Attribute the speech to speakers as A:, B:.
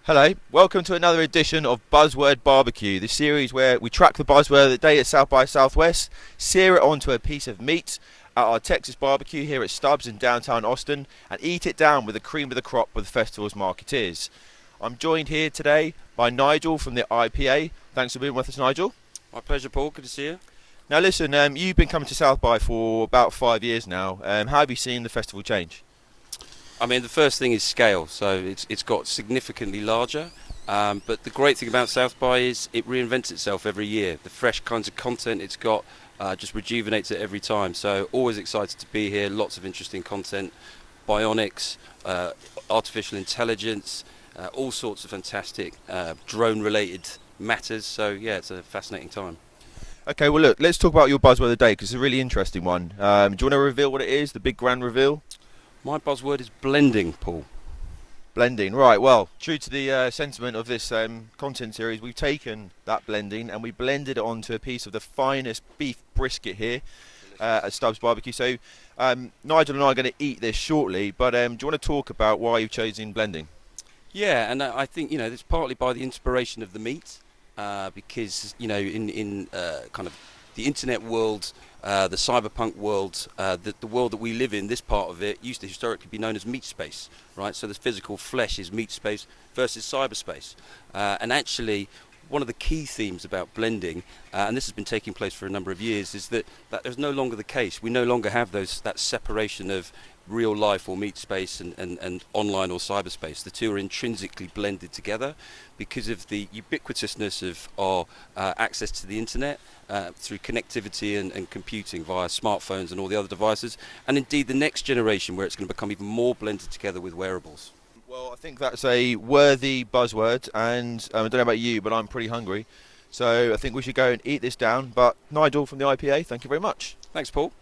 A: Hello, welcome to another edition of Buzzword BBQ, the series where we track the buzzword of the day at South by Southwest, sear it onto a piece of meat at our Texas barbecue here at Stubbs in downtown Austin, and eat it down with the cream of the crop with the festival's marketeers. I'm joined here today by Nigel from the IPA. Thanks for being with us, Nigel.
B: My pleasure, Paul. Good to see you.
A: Now listen, you've been coming to South by for about 5 years now. How have you seen the festival change?
B: I mean, the first thing is scale, so it's got significantly larger. But the great thing about South by is it reinvents itself every year. The fresh kinds of content it's got just rejuvenates it every time. So always excited to be here. Lots of interesting content, bionics, artificial intelligence, all sorts of fantastic drone-related matters. So yeah, it's a fascinating time.
A: Okay, well look, let's talk about your buzzword of the day because it's a really interesting one. Do you want to reveal what it is, the big grand reveal?
B: My buzzword is blending, Paul.
A: Blending, right. Well, true to the sentiment of this content series, we've taken that blending and we blended it onto a piece of the finest beef brisket here at Stubbs Barbecue. So Nigel and I are going to eat this shortly, but do you want to talk about why you've chosen blending?
B: Yeah, and I think, it's partly by the inspiration of the meat, because, in kind of the internet world, the cyberpunk world, the world that we live in, this part of it used to historically be known as meat space, right? So the physical flesh is meat space versus cyberspace. And actually, one of the key themes about blending, and this has been taking place for a number of years, is that is no longer the case. We no longer have that separation of real life or meat space and online or cyberspace. The two are intrinsically blended together because of the ubiquitousness of our access to the internet through connectivity and computing via smartphones and all the other devices, and indeed the next generation where it's going to become even more blended together with wearables.
A: Well, I think that's a worthy buzzword, and I don't know about you, but I'm pretty hungry. So I think we should go and eat this down. But Nigel from the IPA, thank you very much.
B: Thanks, Paul.